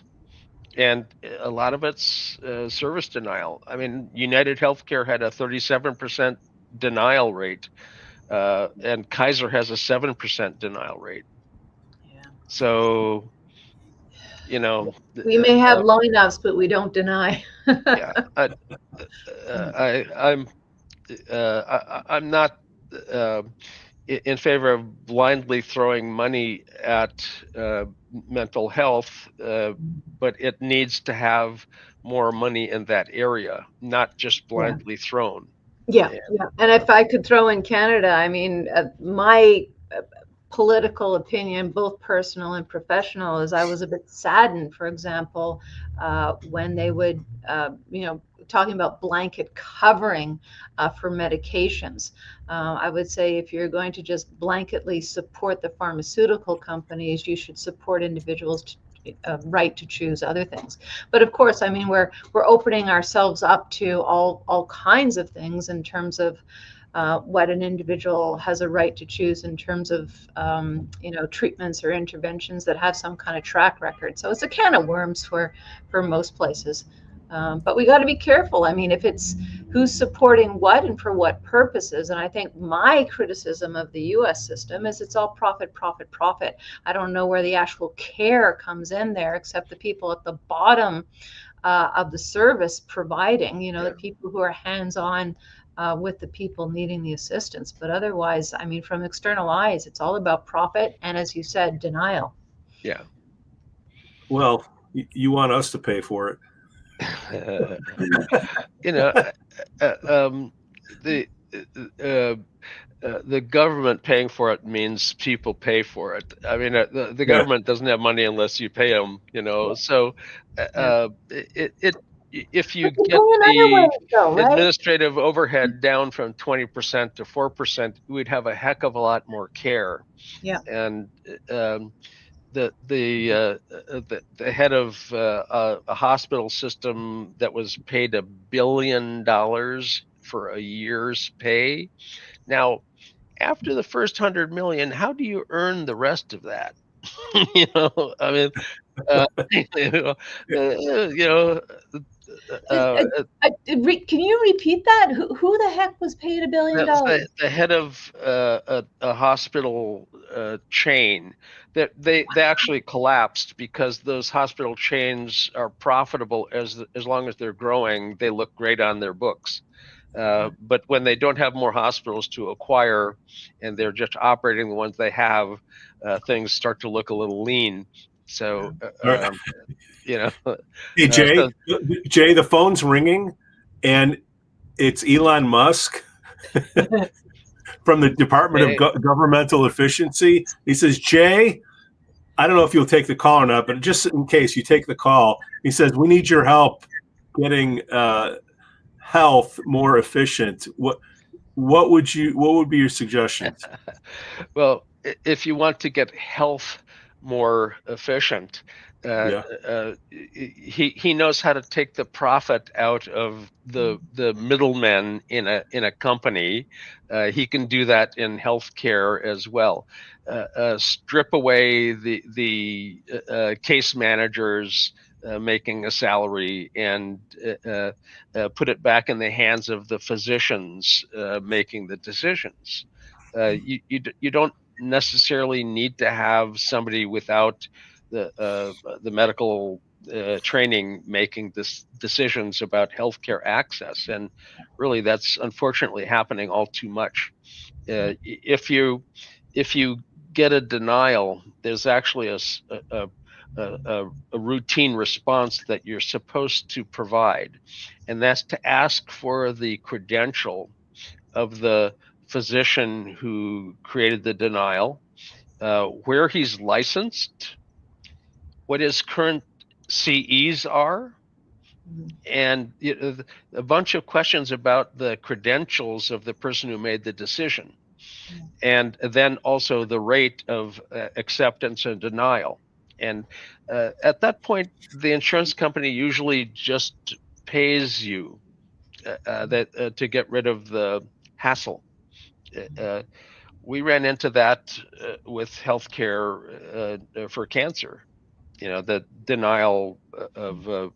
And a lot of it's service denial. I mean, United Healthcare had a 37% denial rate, and Kaiser has a 7% denial rate. Yeah. So, you know, we may have lineups, but we don't deny. Yeah, I'm not in favor of blindly throwing money at mental health, but it needs to have more money in that area, not just blindly thrown. Yeah. And if I could throw in Canada, I mean, my political opinion, both personal and professional, is I was a bit saddened, for example, when they would, you know, talking about blanket covering for medications. I would say if you're going to just blanketly support the pharmaceutical companies, you should support individuals' right to choose other things. But of course, I mean, we're opening ourselves up to all kinds of things in terms of what an individual has a right to choose in terms of you know, treatments or interventions that have some kind of track record. So it's a can of worms for most places. But we got to be careful. I mean, if it's who's supporting what and for what purposes. And I think my criticism of the US system is it's all profit, profit, profit. I don't know where the actual care comes in there, except the people at the bottom of the service providing, you know, the people who are hands-on with the people needing the assistance. But otherwise, I mean, from external eyes, it's all about profit. And as you said, denial. Yeah. Well, you want us to pay for it. You know, the the government paying for it means people pay for it. I mean, the Yeah. government doesn't have money unless you pay them, you know. So, if you But get going other the ways, though, right? administrative overhead down from 20% to 4%, we'd have a heck of a lot more care. Yeah. And the head of a hospital system that was paid $1 billion for a year's pay. Now, after the first 100 million, how do you earn the rest of that? You know, I mean, you know, you know, uh, Can you repeat that? Who the heck was paid $1 billion? the head of a hospital chain, that they actually collapsed because those hospital chains are profitable as long as they're growing. They look great on their books. But when they don't have more hospitals to acquire and they're just operating the ones they have, things start to look a little lean. So, you know, Hey, so, Jay, the phone's ringing, and it's Elon Musk from the Department of Governmental Efficiency. He says, Jay, I don't know if you'll take the call or not, but just in case you take the call, he says, we need your help getting health more efficient. What would be your suggestions? well, if you want to get health more efficient, he knows how to take the profit out of the middlemen in a company. He can do that in healthcare as well. Strip away the case managers making a salary and put it back in the hands of the physicians making the decisions. You don't necessarily need to have somebody without the medical training making decisions about healthcare access, and really that's unfortunately happening all too much. If you get a denial, there's actually a routine response that you're supposed to provide, and that's to ask for the credential of the physician who created the denial, where he's licensed, what his current CEs are, and a bunch of questions about the credentials of the person who made the decision. And then also the rate of acceptance and denial. And at that point, the insurance company usually just pays you to get rid of the hassle. We ran into that with healthcare for cancer. You know, the denial of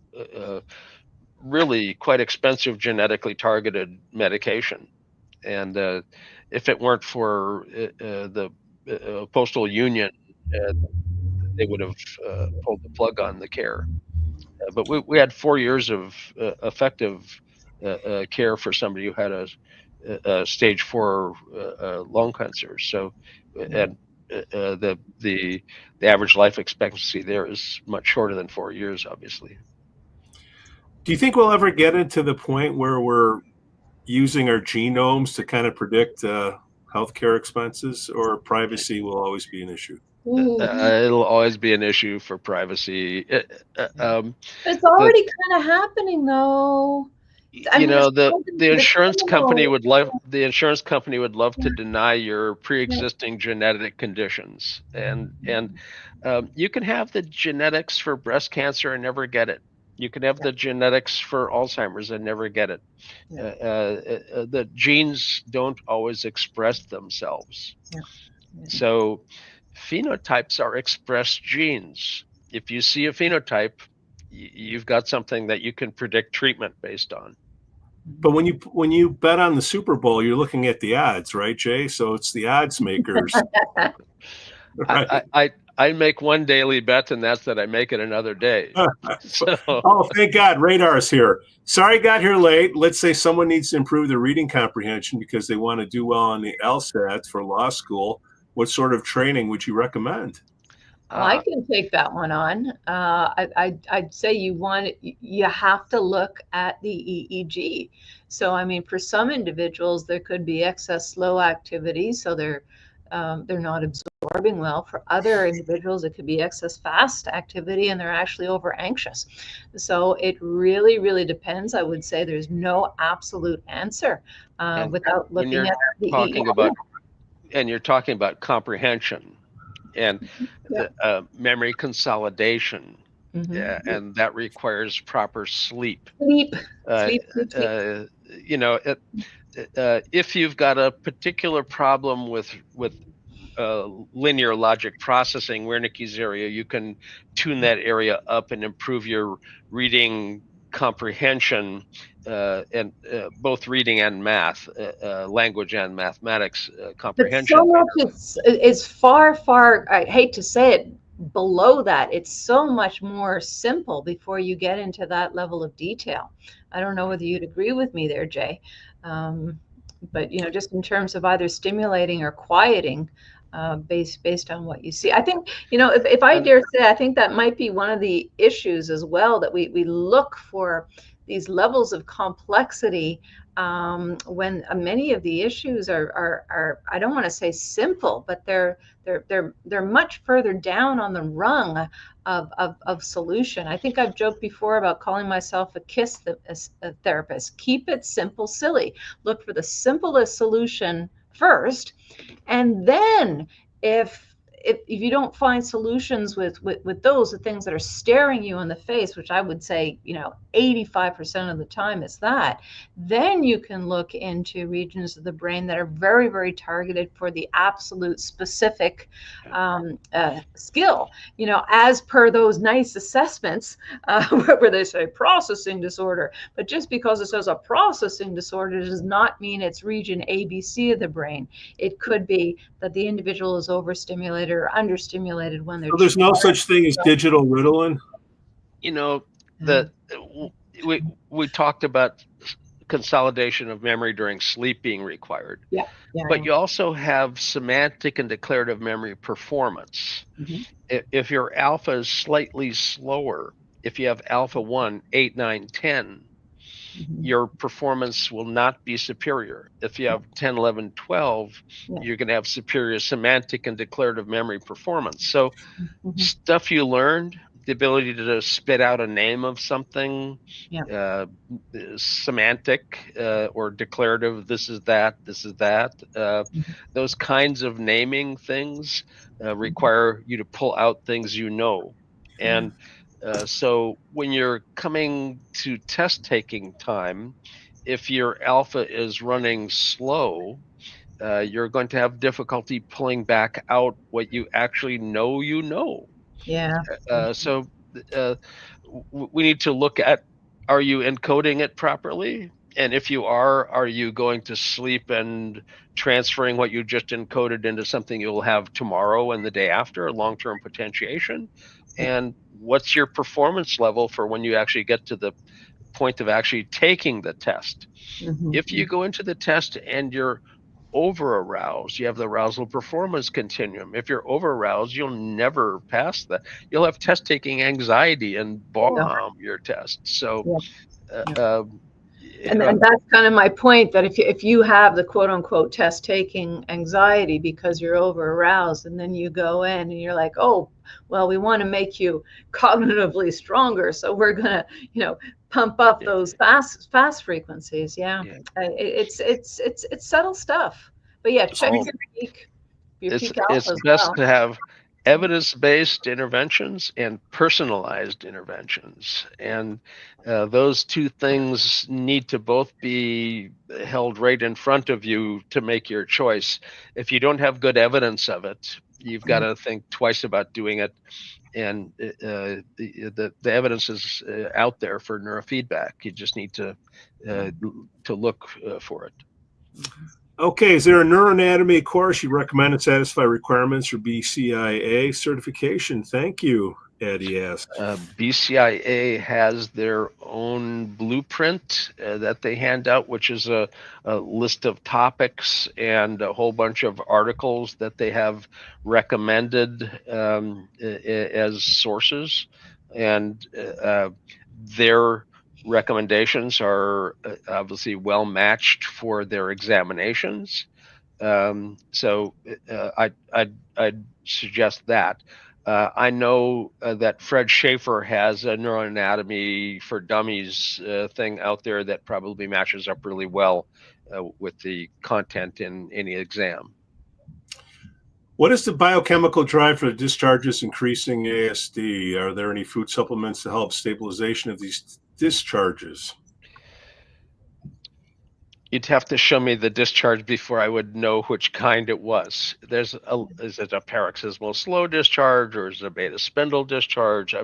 really quite expensive genetically targeted medication. And if it weren't for the postal union, they would have pulled the plug on the care. But we had 4 years of effective care for somebody who had a stage 4 lung cancer. So, and the average life expectancy there is much shorter than 4 years, obviously. Do you think we'll ever get into the point where we're using our genomes to kind of predict healthcare expenses, or privacy will always be an issue? It'll always be an issue for privacy. It's already kind of happening, though. You know, the insurance company would love to deny your pre-existing genetic conditions, and you can have the genetics for breast cancer and never get it. You can have the genetics for Alzheimer's and never get it. The genes don't always express themselves. So phenotypes are expressed genes. If you see a phenotype, you've got something that you can predict treatment based on. But when you bet on the Super Bowl, you're looking at the odds, right, Jay? So it's the odds makers. Right. I make one daily bet, and that's that I make it another day. So. Oh, thank God, Radar's here. Sorry I got here late. Let's say someone needs to improve their reading comprehension because they want to do well on the LSAT for law school. What sort of training would you recommend? Well, I can take that one on. I'd say you have to look at the EEG. So, I mean, for some individuals, there could be excess slow activity, so they're not absorbing well. For other individuals, it could be excess fast activity, and they're actually over anxious. So it really, really depends. I would say there's no absolute answer without looking at the EEG. And you're talking about comprehension and memory consolidation, and that requires proper sleep. Sleep. You know, if you've got a particular problem with linear logic processing, Wernicke's area, you can tune that area up and improve your reading comprehension, and both reading and math, language and mathematics comprehension. But so much is far, I hate to say it, below that. It's so much more simple before you get into that level of detail. I don't know whether you'd agree with me there, Jay. But, you know, just in terms of either stimulating or quieting, based on what you see. I think, you know, if I dare say, I think that might be one of the issues as well, that we look for these levels of complexity when many of the issues are I don't want to say simple, but they're much further down on the rung of solution. I think I've joked before about calling myself a KISS therapist. Keep it simple, silly. Look for the simplest solution first, and then if you don't find solutions with those, the things that are staring you in the face, which I would say, you know, 85% of the time is that, then you can look into regions of the brain that are very, very targeted for the absolute specific skill, you know, as per those nice assessments where they say processing disorder. But just because it says a processing disorder does not mean it's region ABC of the brain. It could be that the individual is overstimulated or understimulated when they're. So there's no such thing as digital Ritalin? You know, we talked about consolidation of memory during sleep being required. But you also have semantic and declarative memory performance. If your alpha is slightly slower, if you have alpha 1, 8, 9, 10, your performance will not be superior. If you have 10, 11, 12, you're going to have superior semantic and declarative memory performance. So stuff you learned, the ability to spit out a name of something, semantic or declarative, this is that, those kinds of naming things require you to pull out things you know. And so when you're coming to test taking time, if your alpha is running slow, you're going to have difficulty pulling back out what you actually know you know. So we need to look at, are you encoding it properly? And if you are you going to sleep and transferring what you just encoded into something you'll have tomorrow and the day after, long-term potentiation? And what's your performance level for when you actually get to the point of actually taking the test? If you go into the test and you're over aroused, you have the arousal performance continuum. If you're over aroused, you'll never pass that. You'll have test taking anxiety and bomb your test. So and that's kind of my point, that if you have the quote unquote test taking anxiety because you're over aroused, and then you go in and you're like, oh, well, we want to make you cognitively stronger, so we're gonna, you know, pump up those fast frequencies. It's subtle stuff, but check your peak. It's best to have evidence-based interventions and personalized interventions, and those two things need to both be held right in front of you to make your choice. If you don't have good evidence of it, you've got to think twice about doing it. And the evidence is out there for neurofeedback. You just need to look for it. Okay, is there a neuroanatomy course you recommend to satisfy requirements for BCIA certification? Thank you, Eddie asked. BCIA has their own blueprint that they hand out, which is a list of topics and a whole bunch of articles that they have recommended as sources. And their recommendations are obviously well matched for their examinations. So I'd suggest that. I know that Fred Schaefer has a neuroanatomy for dummies thing out there that probably matches up really well with the content in any exam. What is the biochemical drive for the discharges increasing ASD? Are there any food supplements to help stabilization of these discharges? You'd have to show me the discharge before I would know which kind it was. Is it a paroxysmal slow discharge, or is it a beta spindle discharge?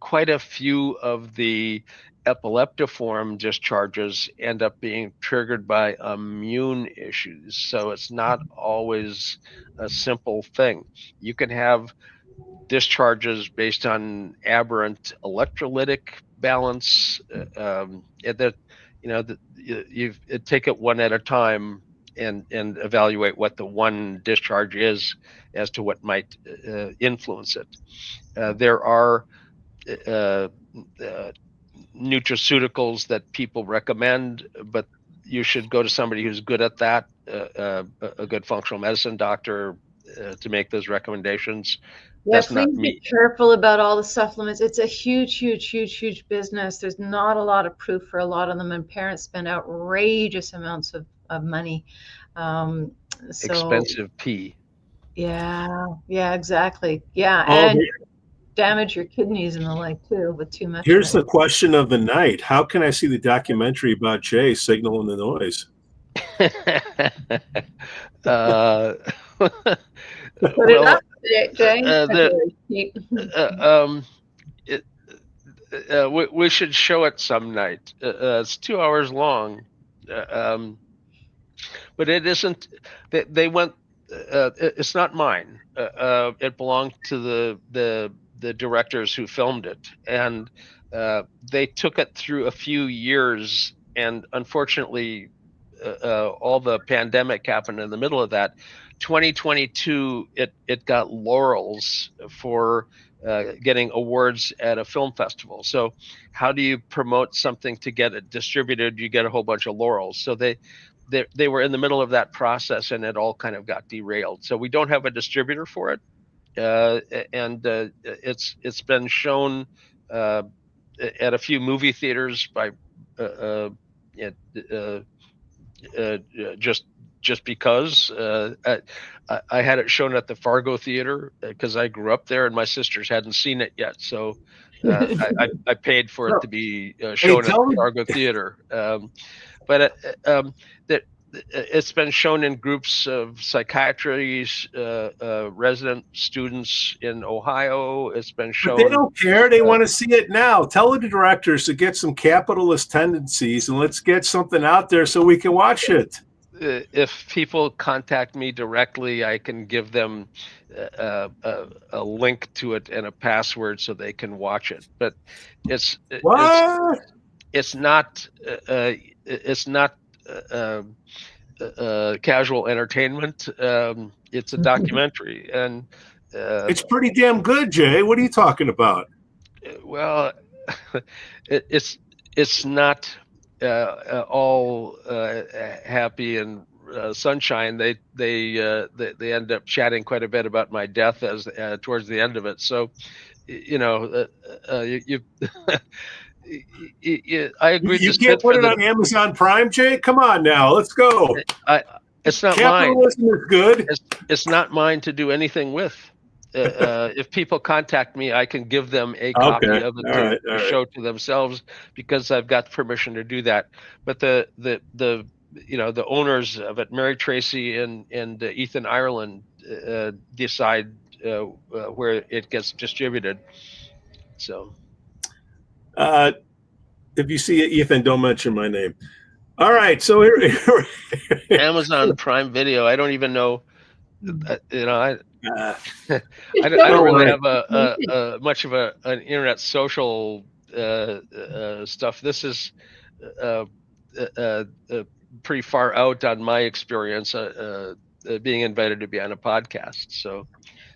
Quite a few of the epileptiform discharges end up being triggered by immune issues. So it's not always a simple thing. You can have discharges based on aberrant electrolytic balance. You take it one at a time and evaluate what the one discharge is as to what might influence it. There are nutraceuticals that people recommend, but you should go to somebody who's good at that, a good functional medicine doctor, to make those recommendations. Yeah, That's not please me. be careful about all the supplements. It's a huge business. There's not a lot of proof for a lot of them, and parents spend outrageous amounts of money. Expensive pee. Yeah, exactly. Yeah, and damage your kidneys and the like too with too much. Here's the question of the night. How can I see the documentary about Jay, Signal and the Noise? Put it up, Jay. We should show it some night. It's 2 hours long, but it isn't. They went. It's not mine. It belonged to the directors who filmed it, and they took it through a few years. And unfortunately, all the pandemic happened in the middle of that. 2022, it got laurels for getting awards at a film festival. So how do you promote something to get it distributed? You get a whole bunch of laurels. So they were in the middle of that process, and it all kind of got derailed. So we don't have a distributor for it, and it's been shown at a few movie theaters by just because I had it shown at the Fargo Theater because I grew up there and my sisters hadn't seen it yet. So I paid for it to be shown at the Fargo Theater. But it's been shown in groups of psychiatry resident students in Ohio. It's been shown. But they don't care. They want to see it now. Tell the directors to get some capitalist tendencies and let's get something out there so we can watch it. If people contact me directly, I can give them a link to it and a password so they can watch it. But it's not casual entertainment. It's a documentary, and it's pretty damn good, Jay. What are you talking about? Well, it's not all happy and sunshine. They end up chatting quite a bit about my death as towards the end of it. So, I agree. You can't put it on Amazon Prime, Jay. Come on now, let's go. It's not capitalism mine. Is good. It's not mine to do anything with. If people contact me, I can give them a copy of it to show to themselves because I've got permission to do that. But the owners of it, Mary Tracy and Ethan Ireland, decide where it gets distributed. So. If you see it, Ethan, don't mention my name. All right, so Amazon Prime Video. I don't even know. I don't really have a much of an internet social stuff. This is pretty far out on my experience being invited to be on a podcast. So,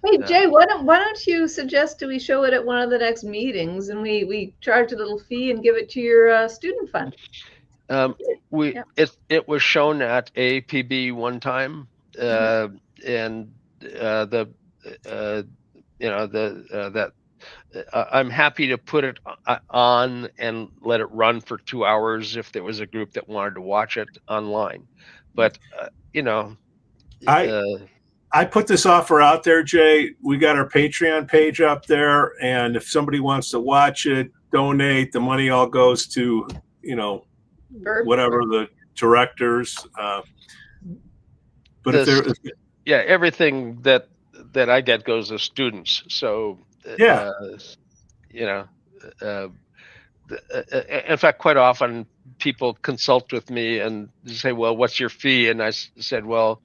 hey Jay, why don't you suggest we show it at one of the next meetings, and we charge a little fee and give it to your student fund? It was shown at APB one time, and I'm happy to put it on and let it run for 2 hours if there was a group that wanted to watch it online. But I put this offer out there, Jay. We got our Patreon page up there, and if somebody wants to watch it, donate. The money all goes to whatever the directors. But everything that I get goes to students. So in fact, quite often people consult with me and say, "Well, what's your fee?" And I said, "Well,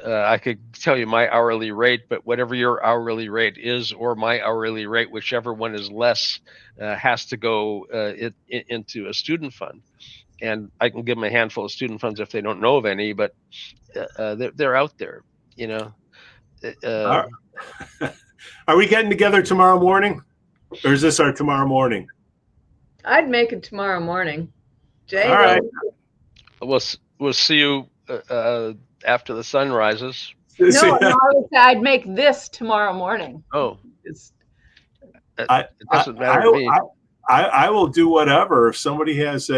I could tell you my hourly rate, but whatever your hourly rate is, or my hourly rate, whichever one is less, has to go into a student fund." And I can give them a handful of student funds if they don't know of any, but they're out there, Are we getting together tomorrow morning, or is this our tomorrow morning? I'd make it tomorrow morning. Jay, all right. We'll see you after the sun rises. No, I'd make this tomorrow morning. Oh, it doesn't matter to me. I will do whatever. If somebody has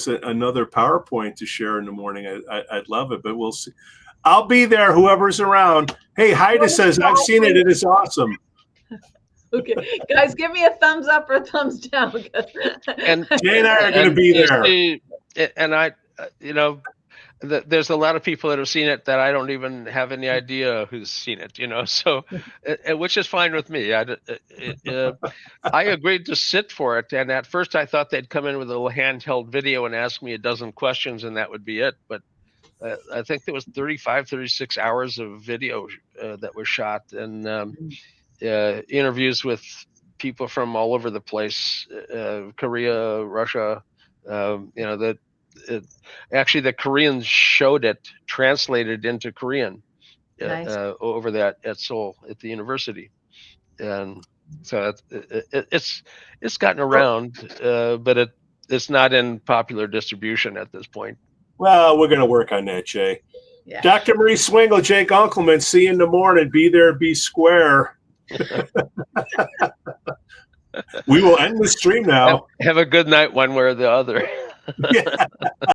another PowerPoint to share in the morning, I'd love it. But we'll see. I'll be there. Whoever's around. Hey, Haida says I've seen it. It is awesome. Okay, guys, give me a thumbs up or a thumbs down. And Jay and I are going to be there. And there's a lot of people that have seen it that I don't even have any idea who's seen it. So which is fine with me. I agreed to sit for it, and at first I thought they'd come in with a little handheld video and ask me a dozen questions, and that would be it. But I think there was 36 hours of video that was shot, and interviews with people from all over the place, Korea, Russia. Actually, the Koreans showed it translated into Korean over that at Seoul at the university, and so it's gotten around, but it's not in popular distribution at this point. Well, we're going to work on that, Jay. Yeah. Dr. Marie Swingle, Jay Gunkelman, see you in the morning. Be there, be square. We will end the stream now. Have a good night one way or the other. Yeah.